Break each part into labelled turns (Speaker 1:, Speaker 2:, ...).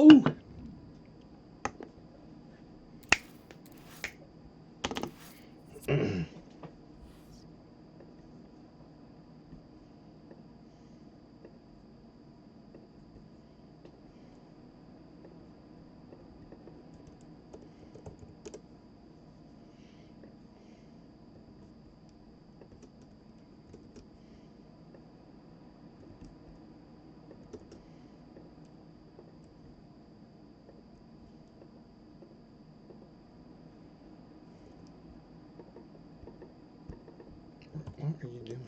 Speaker 1: Oh! What are you doing?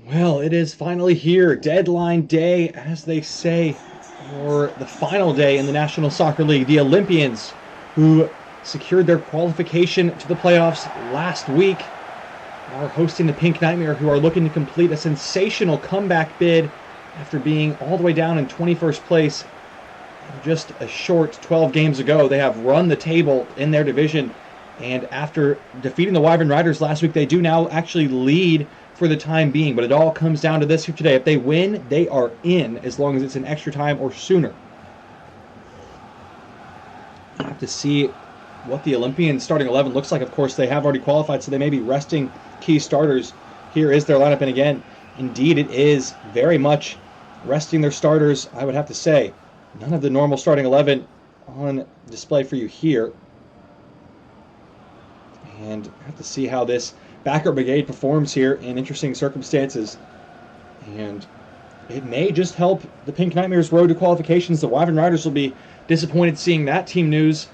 Speaker 1: Well, it is finally here. Deadline day, as they say, for the final day in the National Soccer League. The Olympians, who secured their qualification to the playoffs last week, are hosting the Pink Nightmare, who are looking to complete a sensational comeback bid after being all the way down in 21st place just a short 12 games ago. They have run the table in their division, and after defeating the Wyvern Riders last week, they do now actually lead for the time being. But it all comes down to this here today. If they win, they are in, as long as it's in extra time or sooner. I have to see what the Olympians starting 11 looks like. Of course, they have already qualified, so they may be resting key starters. Here is their lineup, and again, indeed, it is very much resting their starters, I would have to say. None of the normal starting 11 on display for you here. And I have to see how this backer brigade performs here in interesting circumstances. And it may just help the Pink Nightmares' road to qualifications. The Wyvern Riders will be disappointed seeing that team news.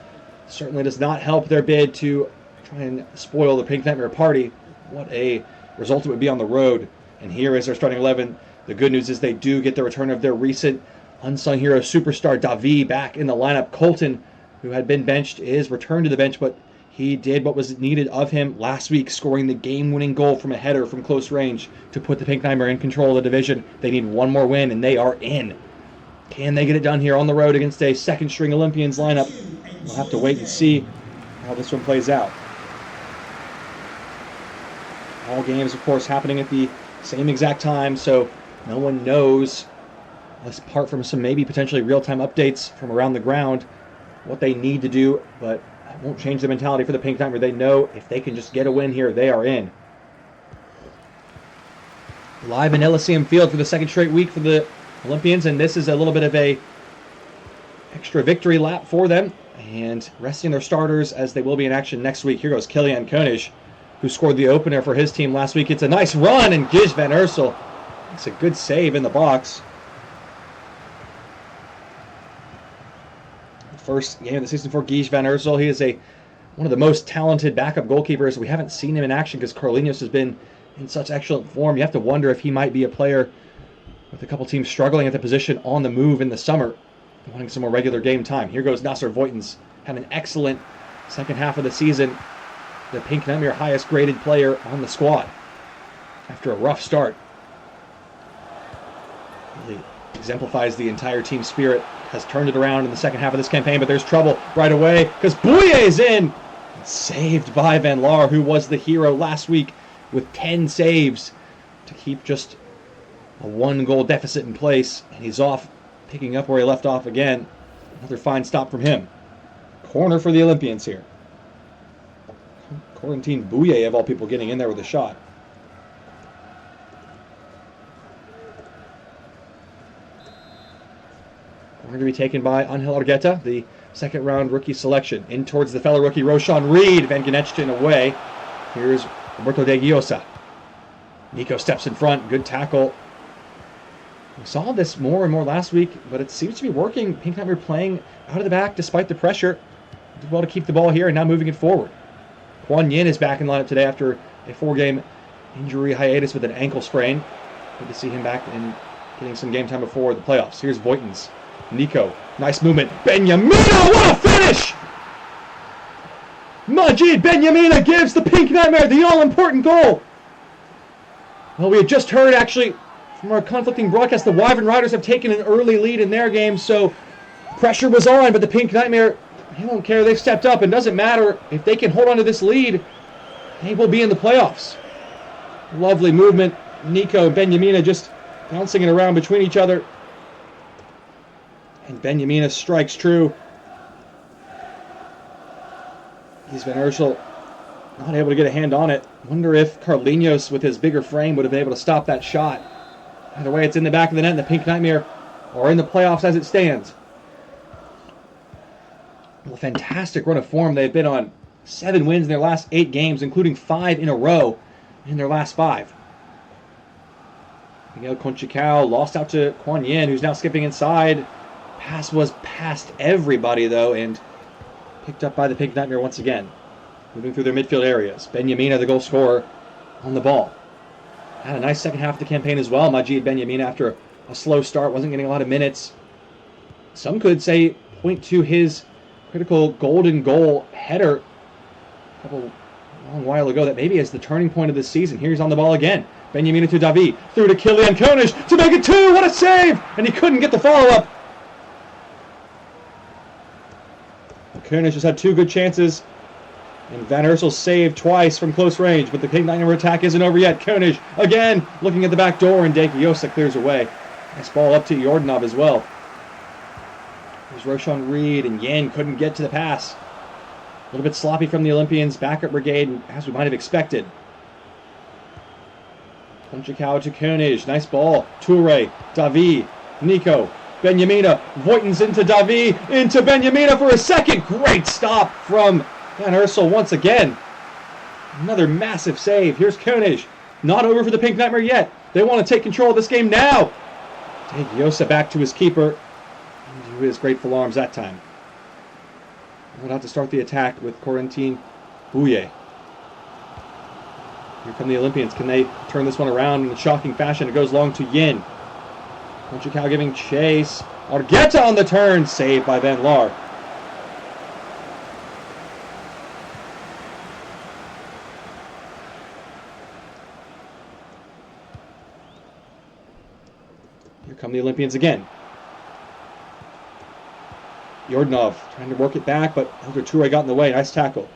Speaker 1: Certainly does not help their bid to try and spoil the Pink Nightmare party. What a result it would be on the road. And here is their starting 11. The good news is they do get the return of their recent unsung hero superstar Davi back in the lineup. Colton, who had been benched, is returned to the bench, but he did what was needed of him last week, scoring the game-winning goal from a header from close range to put the Pink Nightmare in control of the division. They need one more win, and they are in. Can they get it done here on the road against a second-string Olympians lineup? We'll have to wait and see how this one plays out. All games, of course, happening at the same exact time, so no one knows, apart from some maybe potentially real-time updates from around the ground, what they need to do, but it won't change the mentality for the Pink Nightmare. They know if they can just get a win here, they are in. Live in Elysium Field for the second straight week for the Olympians, and this is a little bit of a extra victory lap for them, and resting their starters as they will be in action next week. Here goes Kilian Koenig, who scored the opener for his team last week. It's a nice run, and Gish Van Ursel makes a good save in the box. The first game of the season for Gish Van Ursel. He is one of the most talented backup goalkeepers. We haven't seen him in action because Carlinhos has been in such excellent form. You have to wonder if he might be a player with a couple teams struggling at the position on the move in the summer, wanting some more regular game time. Here goes Nasser Voitens, had an excellent second half of the season. The Pink Nightmare highest graded player on the squad after a rough start. Really exemplifies the entire team spirit. Has turned it around in the second half of this campaign, but there's trouble right away because Bouye is in. Saved by Van Laar, who was the hero last week with 10 saves to keep just a 1-goal deficit in place. And he's off, picking up where he left off again. Another fine stop from him. Corner for the Olympians here. Corentin Bouye, of all people, getting in there with a shot. Corner to be taken by Angel Argueta, the second-round rookie selection. In towards the fellow rookie, Roshan Reed. Van Genetchten away. Here's Roberto de Guiosa. Nico steps in front. Good tackle. We saw this more and more last week, but it seems to be working. Pink Nightmare playing out of the back despite the pressure. Did well to keep the ball here and now moving it forward. Kuan Yin is back in lineup today after a 4-game injury hiatus with an ankle sprain. Good to see him back and getting some game time before the playoffs. Here's Voigtens. Nico, nice movement. Benyamina, what a finish! Majid Benyamina gives the Pink Nightmare the all-important goal. Well, we had just heard, actually, from our conflicting broadcast, the Wyvern Riders have taken an early lead in their game, so pressure was on, but the Pink Nightmare, they don't care. They've stepped up, and doesn't matter if they can hold on to this lead, they will be in the playoffs. Lovely movement. Nico and Benyamina just bouncing it around between each other. And Benyamina strikes true. He's Van Ursel not able to get a hand on it. Wonder if Carlinhos, with his bigger frame, would have been able to stop that shot. Either way, it's in the back of the net, and the Pink Nightmare are in the playoffs as it stands. Well, a fantastic run of form they've been on. 7 wins in their last 8 games, including 5 in a row in their last 5. Miguel Conchicao lost out to Kuan Yin, who's now skipping inside. Pass was past everybody, though, and picked up by the Pink Nightmare once again. Moving through their midfield areas. Benyamina, the goal scorer, on the ball. Had a nice second half of the campaign as well. Majid Benyamina, after a slow start, wasn't getting a lot of minutes. Some could say point to his critical golden goal header a long while ago that maybe is the turning point of this season. Here's on the ball again. Benyamina to Davi. Through to Kilian Koenig to make it 2. What a save! And he couldn't get the follow-up. Koenig just had 2 good chances. And Van Ursel saved twice from close range, but the Pink Nightmare attack isn't over yet. Koenig, again, looking at the back door, and De Guiosa clears away. Nice ball up to Jordanov as well. There's Roshan Reed, and Yin couldn't get to the pass. A little bit sloppy from the Olympians. Backup brigade, as we might have expected. Conchicao to Koenig. Nice ball. Toure, Davi, Nico, Benyamina. Voigtens into Davi, into Benyamina for a second. Great stop from Van Ursel once again. Another massive save. Here's Koenig. Not over for the Pink Nightmare yet. They want to take control of this game now. De Guiosa back to his keeper. To his grateful arms that time. We'll have to start the attack with Corentin Bouye. Here come the Olympians. Can they turn this one around in a shocking fashion? It goes long to Yin. Conchicao giving chase. Argueta on the turn. Saved by Van Laar. Here come the Olympians again. Jordanov trying to work it back, but Elder Toure got in the way. Nice tackle.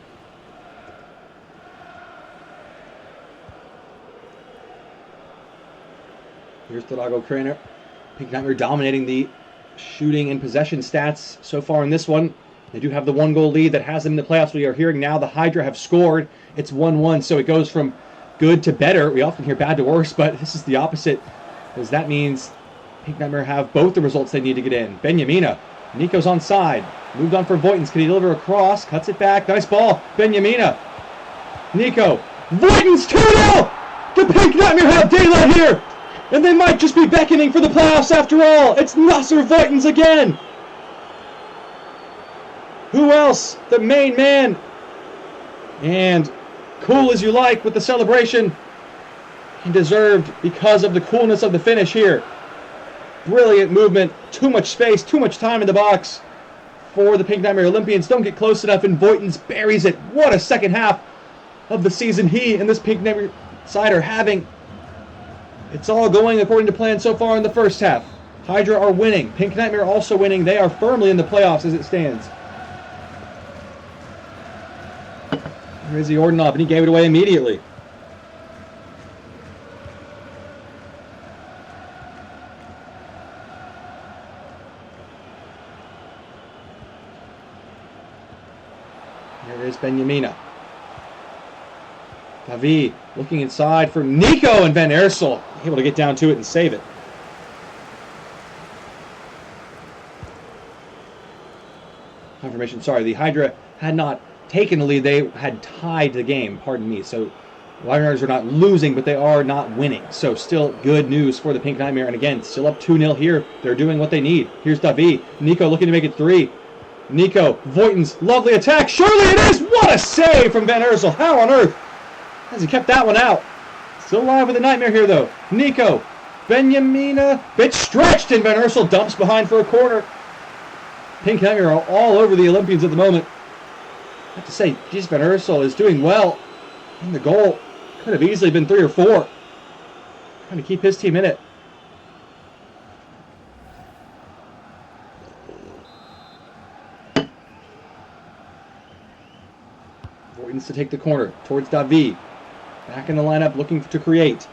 Speaker 1: Here's Tarago Kraner. Pink Nightmare dominating the shooting and possession stats so far in this one. They do have the 1-goal lead that has them in the playoffs. We are hearing now the Hydra have scored. It's 1-1, so it goes from good to better. We often hear bad to worse, but this is the opposite, because that means Pink Nightmare have both the results they need to get in. Benyamina. Nico's onside. Moved on for Voigtens. Can he deliver a cross? Cuts it back. Nice ball. Benyamina. Nico. Voigtens 2-0! The Pink Nightmare have daylight here! And they might just be beckoning for the playoffs after all! It's Nasser Voigtens again! Who else? The main man! And cool as you like with the celebration. And deserved because of the coolness of the finish here. Brilliant movement, too much space, too much time in the box for the Pink Nightmare Olympians. Don't get close enough, and Voigtens buries it. What a second half of the season he and this Pink Nightmare side are having. It's all going according to plan so far in the first half. Hydra are winning. Pink Nightmare also winning. They are firmly in the playoffs as it stands. Here's the Ordinov, and he gave it away immediately. Here is Benjamina. Davi looking inside for Nico, and Van Ersel able to get down to it and save it. Confirmation, sorry, the Hydra had not taken the lead, they had tied the game, pardon me. So the Wyvern Riders are not losing, but they are not winning. So still good news for the Pink Nightmare, and again, still up 2-0 here. They're doing what they need. Here's Davi. Nico looking to make it 3. Nico, Voitin's lovely attack. Surely it is! What a save from Van Ersel. How on earth has he kept that one out? Still alive with the Nightmare here, though. Nico, Benjamina, bit stretched, and Van Ersel dumps behind for a corner. Pink Nightmare are all over the Olympians at the moment. I have to say, geez, Van Ersel is doing well. And the goal could have easily been 3 or 4. Trying to keep his team in it. Voitin's to take the corner towards Davi. Back in the lineup, looking to create.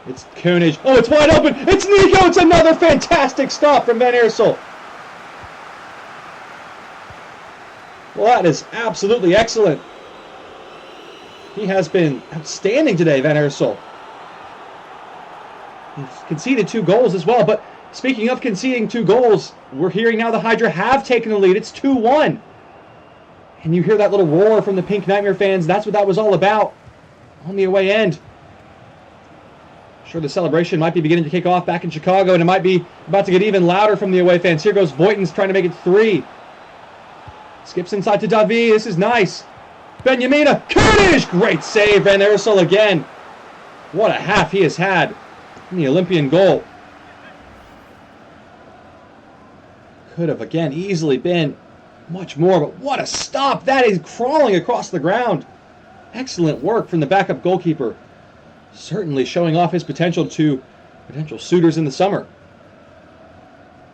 Speaker 1: It's Koenig. Oh, it's wide open. It's Nico. It's another fantastic stop from Van Ersel. Well, that is absolutely excellent. He has been outstanding today, Van Ersel. He's conceded 2 goals as well. But speaking of conceding 2 goals, we're hearing now the Hydra have taken the lead. It's 2-1. And you hear that little roar from the Pink Nightmare fans. That's what that was all about on the away end. Sure, the celebration might be beginning to kick off back in Chicago, and it might be about to get even louder from the away fans. Here goes Voitin's trying to make it 3. Skips inside to Davi. This is nice. Benjamina. Koenig! Great save, Van Ersel again. What a half he has had in the Olympian goal. Could have, again, easily been much more, but what a stop. That is crawling across the ground. Excellent work from the backup goalkeeper. Certainly showing off his potential to potential suitors in the summer.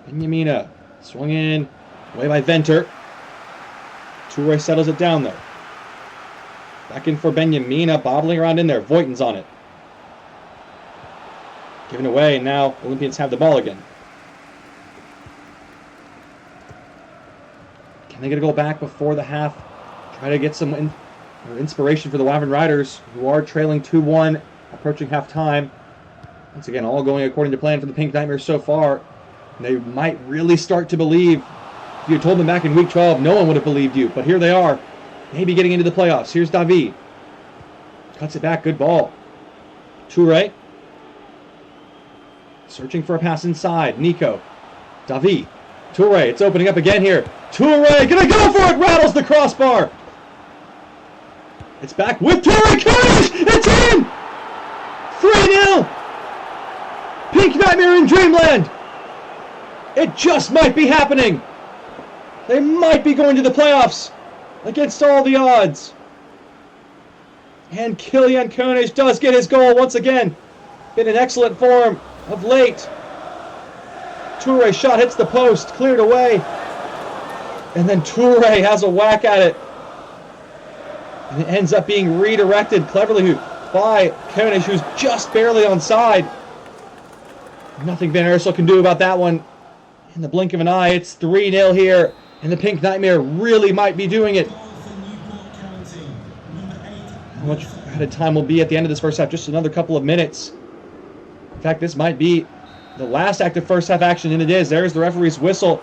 Speaker 1: Benjamina swung in, away by Venter. Toure settles it down though. Back in for Benjamina, bobbling around in there. Voitin's on it. Given away, and now Olympians have the ball again. Can they get a goal back before the half? Try to get some inspiration for the Wyvern Riders, who are trailing 2-1, approaching half-time. Once again, all going according to plan for the Pink Nightmares so far. They might really start to believe. If you had told them back in week 12, no one would have believed you. But here they are, maybe getting into the playoffs. Here's Davi. Cuts it back, good ball. Toure. Searching for a pass inside. Nico. Davi. Toure, it's opening up again here. Toure, gonna go for it, rattles the crossbar. It's back with Toure. Koenig! It's in! 3-0! Pink Nightmare in Dreamland! It just might be happening! They might be going to the playoffs against all the odds. And Kylian Koenig does get his goal once again. Been in excellent form of late. Toure shot hits the post, cleared away. And then Toure has a whack at it. And it ends up being redirected cleverly by Koenig, who's just barely onside. Nothing Van Ersel can do about that one. In the blink of an eye, it's 3-0 here. And the Pink Nightmare really might be doing it. How much added time will be at the end of this first half? Just another couple of minutes. In fact, this might be the last active first half action, and it is. There's the referee's whistle.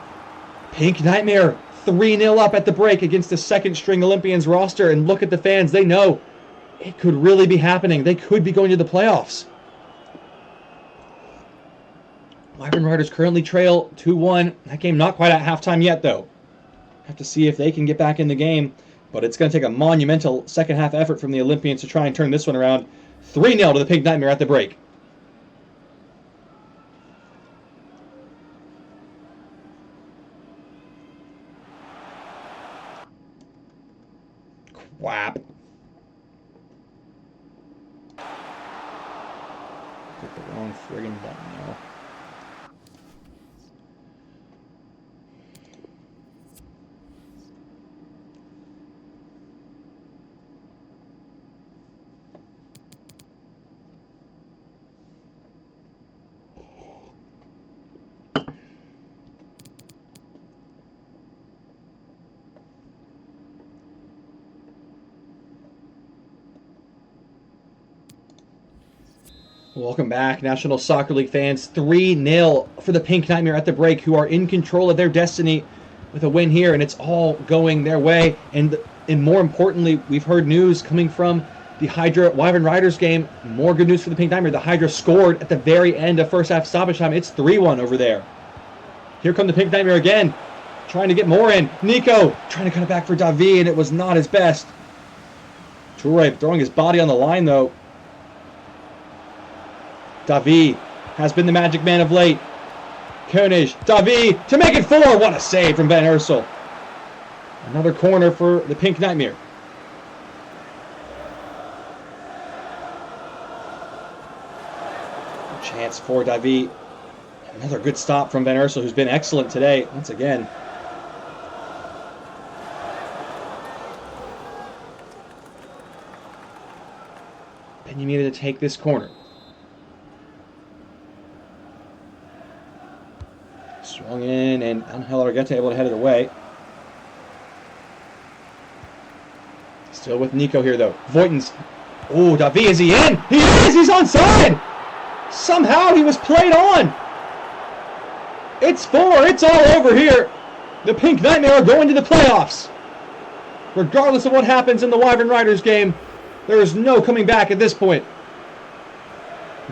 Speaker 1: Pink Nightmare 3-0 up at the break against the second-string Olympians roster. And look at the fans. They know it could really be happening. They could be going to the playoffs. Wyvern Riders currently trail 2-1. That game not quite at halftime yet, though. Have to see if they can get back in the game. But it's going to take a monumental second-half effort from the Olympians to try and turn this one around. 3-0 to the Pink Nightmare at the break. Quap. Click the wrong friggin' button now. Welcome back, National Soccer League fans. 3-0 for the Pink Nightmare at the break, who are in control of their destiny with a win here, and it's all going their way. And more importantly, we've heard news coming from the Hydra Wyvern Riders game. More good news for the Pink Nightmare. The Hydra scored at the very end of first half stoppage time. It's 3-1 over there. Here come the Pink Nightmare again, trying to get more in. Nico trying to cut it back for Davi, and it was not his best. Toure throwing his body on the line, though. Davi has been the magic man of late. Koenig, Davi to make it 4. What a save from Van Ursel. Another corner for the Pink Nightmare. A chance for Davi. Another good stop from Van Ursel, who's been excellent today once again. Benjamin to take this corner. Swung in, and Angel Argueta able to head it away. Still with Nico here, though. Voigtens. Oh, Davi, is he in? He is! He's onside! Somehow he was played on! It's 4. It's all over here. The Pink Nightmare are going to the playoffs. Regardless of what happens in the Wyvern Riders game, there is no coming back at this point.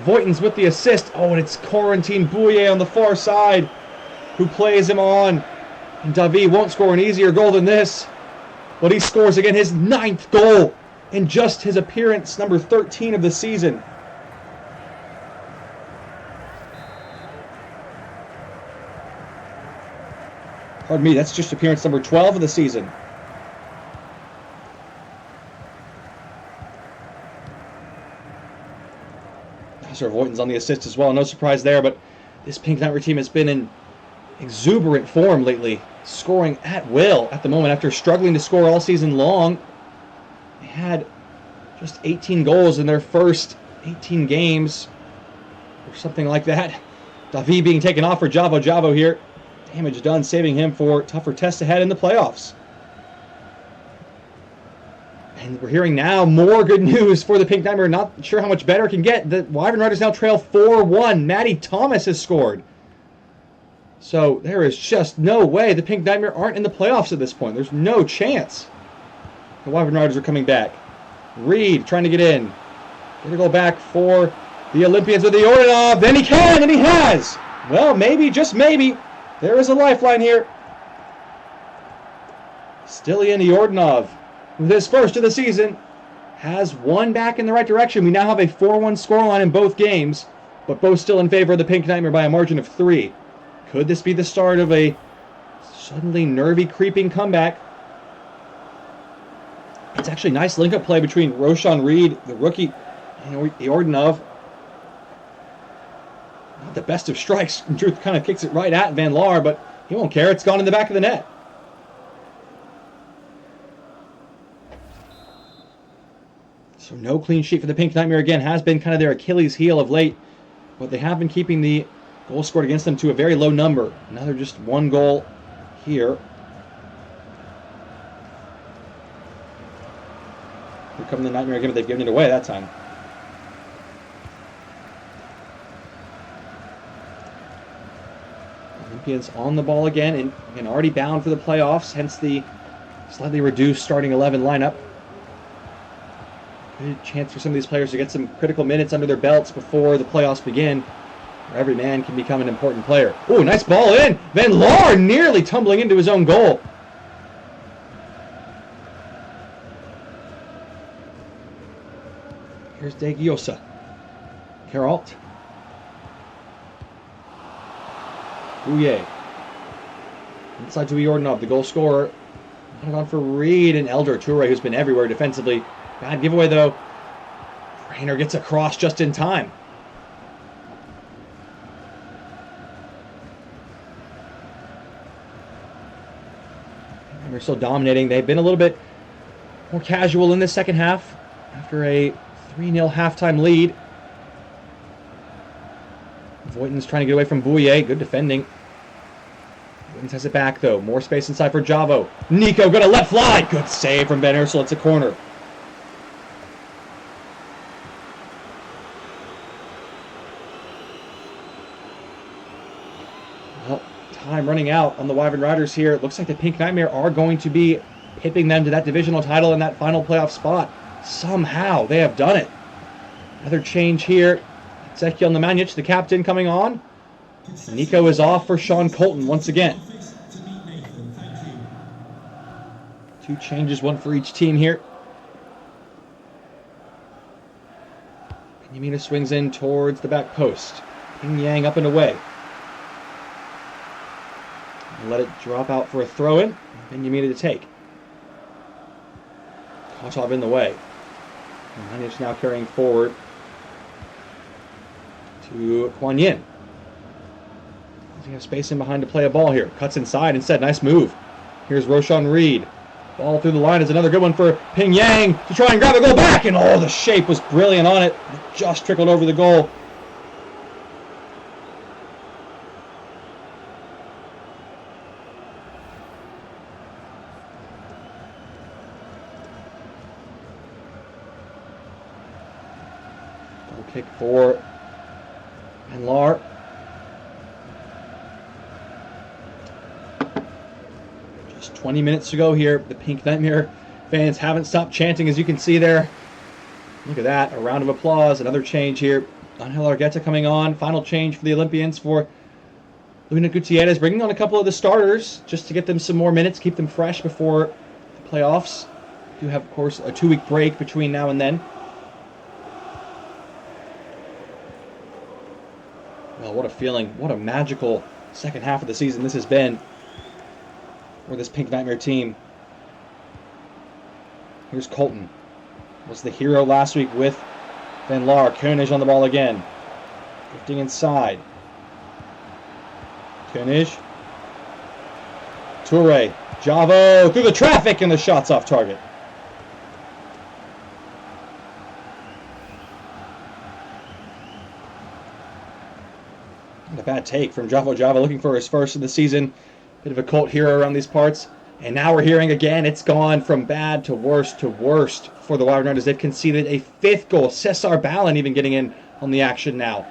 Speaker 1: Voigtens with the assist. Oh, and it's Corentin Bouillet on the far side who plays him on. And Davi won't score an easier goal than this. But he scores again his 9th goal in just his appearance, number 13 of the season. Pardon me, that's just appearance number 12 of the season. Sir Voigtens on the assist as well. No surprise there, but this Pink Nightmare team has been in exuberant form lately, scoring at will at the moment after struggling to score all season long. They had just 18 goals in their first 18 games or something like that. Davi being taken off for Javo here. Damage done, saving him for tougher tests ahead in the playoffs. And we're hearing now more good news for the Pink Nightmare. Not sure how much better it can get. The Wyvern Riders now trail 4-1. Matty Thomas has scored. So there is just no way the Pink Nightmare aren't in the playoffs at this point. There's no chance. The Wyvern Riders are coming back. Reed trying to get in. Going to go back for the Olympians with the Ordinov. Then he can, and he has. Well, maybe, just maybe, there is a lifeline here. Stilian Ordinov, with his first of the season, has one back in the right direction. We now have a 4-1 scoreline in both games, but both still in favor of the Pink Nightmare by a margin of 3. Could this be the start of a suddenly nervy, creeping comeback? It's actually a nice link-up play between Roshan Reed, the rookie, and Ordinov. Not the best of strikes. In truth, kind of kicks it right at Van Laar, but he won't care. It's gone in the back of the net. So no clean sheet for the Pink Nightmare again. Has been kind of their Achilles heel of late, but they have been keeping the goals scored against them to a very low number. Now they're just 1 goal here. Here come the Nightmare again, but they've given it away that time. Olympians on the ball again and already bound for the playoffs, hence the slightly reduced starting 11 lineup. Good chance for some of these players to get some critical minutes under their belts before the playoffs begin, where every man can become an important player. Oh, nice ball in! Van Laar nearly tumbling into his own goal. Here's De Giosa. Caralt. Bouillet. Inside to Ordinov, the goal scorer. Not on for Reed and Elder Toure, who's been everywhere defensively. Bad giveaway, though. Rainer gets across just in time. still dominating. They've been a little bit more casual in this second half after a 3-0 halftime lead. Voitin's trying to get away from Bouye. Good defending. Voitin has it back, though. More space inside for Javo. Nico gonna let fly. Good save from Van Ursel. It's a corner. Well, time running out on the Wyvern Riders here. It looks like the Pink Nightmare are going to be pipping them to that divisional title in that final playoff spot. Somehow they have done it. Another change here. Ezekiel Nemanja, the captain, coming on. Nico is off for Sean Colton once again. 2 changes, 1 for each team here. Benjamina swings in towards the back post. Ping Yang up and away. Let it drop out for a throw-in. Benjamina to take. Kotov in the way. Nemanja now carrying forward to Kuan Yin. Does he have space in behind to play a ball here? Cuts inside instead. Nice move. Here's Roshan Reed. Ball through the line is another good one for Ping Yang to try and grab a goal back. And the shape was brilliant on it. It just trickled over the goal. Goal kick for Enlar. Just 20 minutes to go here. The Pink Nightmare fans haven't stopped chanting, as you can see there. Look at that. A round of applause. Another change here. Angel Argueta coming on. Final change for the Olympians for Luna Gutierrez, bringing on a couple of the starters just to get them some more minutes, keep them fresh before the playoffs. We do have, of course, a 2-week break between now and then. Well, what a feeling. What a magical second half of the season this has been for this Pink Nightmare team. Here's Colton. Was the hero last week with Van Laar. Koenig on the ball again. Drifting inside. Koenig. Toure. Javo through the traffic, and the shot's off target. A bad take from Javo looking for his first of the season. Bit of a cult hero around these parts. And now we're hearing again, it's gone from bad to worst for the Wyvern Riders. They've conceded a 5th goal. Cesar Ballin even getting in on the action now.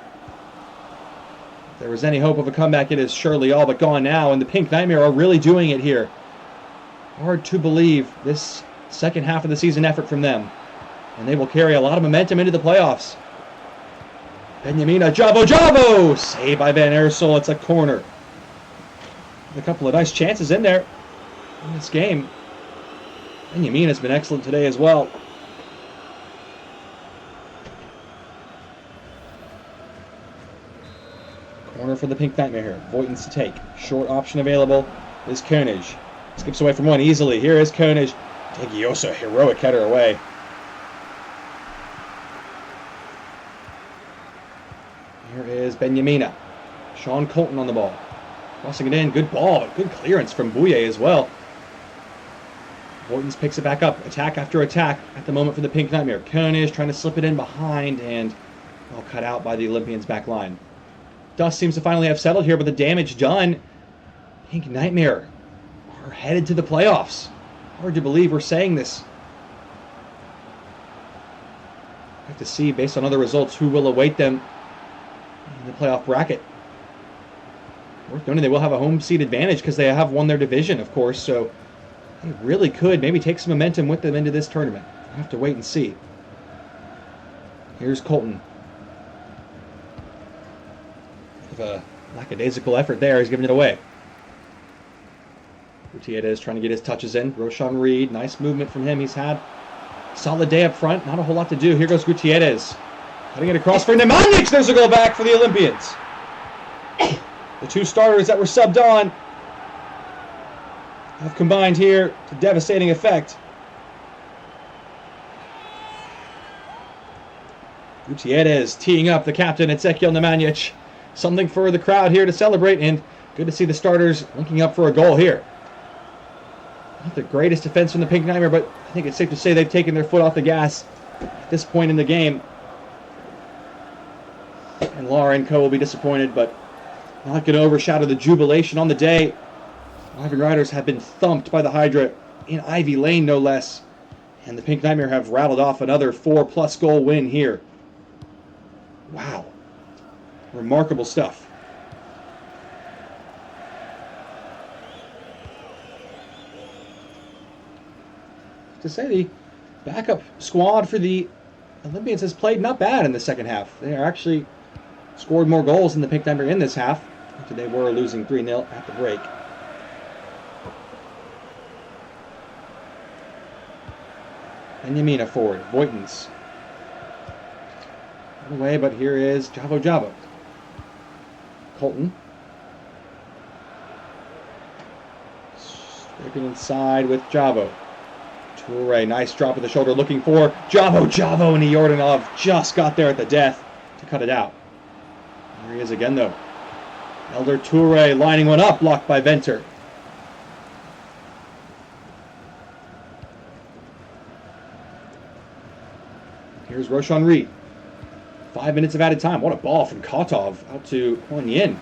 Speaker 1: If there was any hope of a comeback, it is surely all but gone now. And the Pink Nightmare are really doing it here. Hard to believe this second half of the season effort from them. And they will carry a lot of momentum into the playoffs. Benjamina, Javo! Saved by Van Ursel. It's a corner. A couple of nice chances in there in this game. Benjamin has been excellent today as well. Corner for the Pink Nightmare here. Voitin's to take. Short option available is Koenig. Skips away from one easily. Here is Koenig. Tegiosa, heroic header away. Here is Benjamina. Sean Colton on the ball. Crossing it in. Good ball. Good clearance from Bouye as well. Voitin's picks it back up. Attack after attack at the moment for the Pink Nightmare. Koenig trying to slip it in behind, and all cut out by the Olympians' back line. Dust seems to finally have settled here, but the damage done. Pink Nightmare are headed to the playoffs. Hard to believe we're saying this. I have to see, based on other results, who will await them in the playoff bracket. Worth noting, they will have a home seed advantage because they have won their division, of course, so they really could maybe take some momentum with them into this tournament. We'll have to wait and see. Here's Colton. With a lackadaisical effort there, he's giving it away. Gutierrez trying to get his touches in. Roshan Reed, nice movement from him. He's had a solid day up front. Not a whole lot to do. Here goes Gutierrez. Cutting it across for Nemanja. There's a goal back for the Olympians. The 2 starters that were subbed on have combined here to devastating effect. Gutierrez teeing up the captain, Ezekiel Nemanja. Something for the crowd here to celebrate, and good to see the starters linking up for a goal here. Not the greatest defense from the Pink Nightmare, but I think it's safe to say they've taken their foot off the gas at this point in the game. And Laura and co will be disappointed, but not going to overshadow the jubilation on the day. Wyvern Riders have been thumped by the Hydra in Ivy Lane, no less. And the Pink Nightmare have rattled off another 4+ goal win here. Wow. Remarkable stuff. To say the backup squad for the Olympians has played not bad in the second half. They are actually scored more goals than the Pink Nightmare in this half, after they were losing 3-0 at the break. And Yamina forward. Voigtens. Away, but here is Javo. Colton. Scraping inside with Javo. Toure, nice drop of the shoulder, looking for Javo, and Yordanov just got there at the death to cut it out. There he is again, though. Elder Toure lining one up, blocked by Venter. Here's Roshan Reed. 5 minutes of added time. What a ball from Kotov out to Huan Yin.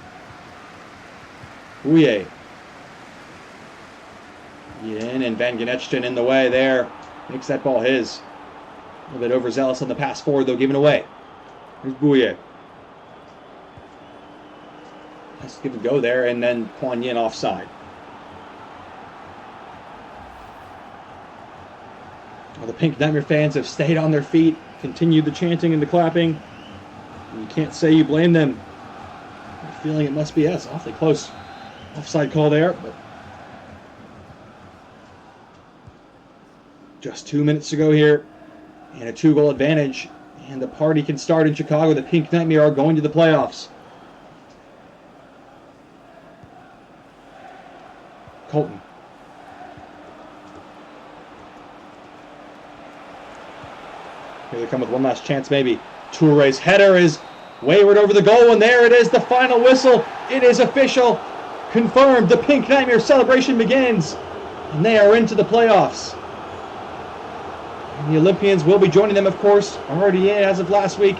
Speaker 1: Bouye. Yin and Van Genetchten in the way there. Makes that ball his. A little bit overzealous on the pass forward, though, giving away. Here's Bouye. Let's give it a go there, and then Huan Yin offside. Well, the Pink Nightmare fans have stayed on their feet, continued the chanting and the clapping. And you can't say you blame them. I'm feeling it must be us. Awfully close offside call there, but just 2 minutes to go here, and a 2-goal advantage, and the party can start in Chicago. The Pink Nightmare are going to the playoffs. Colton. Here they come with one last chance, maybe. Toure's header is wayward over the goal, and there it is, the final whistle. It is official. Confirmed. The Pink Nightmare celebration begins, and they are into the playoffs. And the Olympians will be joining them, of course, already in as of last week.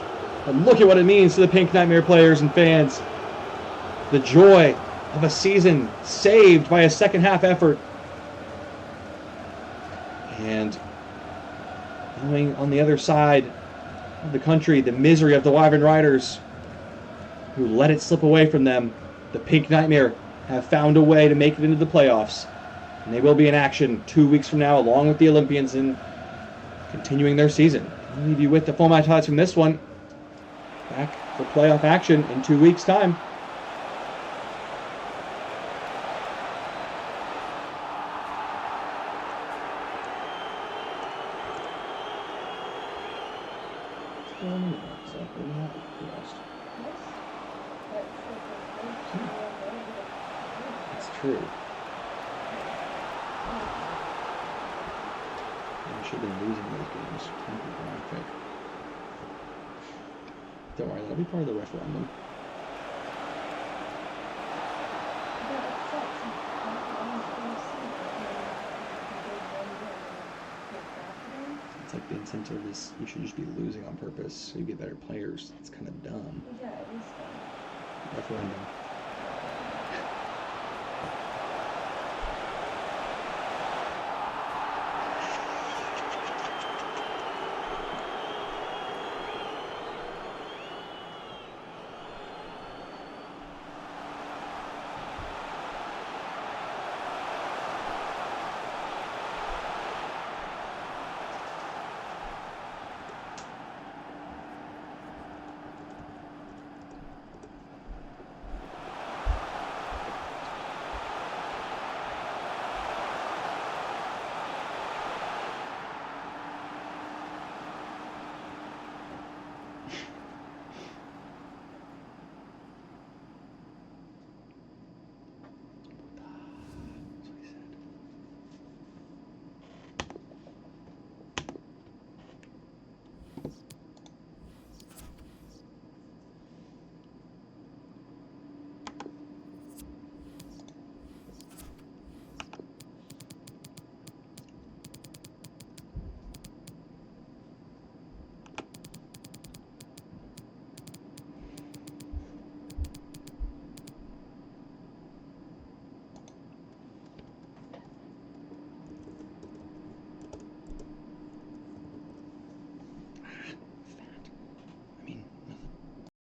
Speaker 1: But look at what it means to the Pink Nightmare players and fans. The joy of a season saved by a second-half effort. And knowing on the other side of the country the misery of the Wyvern Riders, who let it slip away from them, the Pink Nightmare have found a way to make it into the playoffs. And they will be in action 2 weeks from now, along with the Olympians, in continuing their season. I'll leave you with the full match highlights from this one. Back for playoff action in 2 weeks' time. That's true. I should have been losing those games. Don't worry, that'll be part of the referendum. It's like the incentive is you should just be losing on purpose so you get better players. It's kind of dumb.
Speaker 2: Yeah, it is dumb.
Speaker 1: Referendum.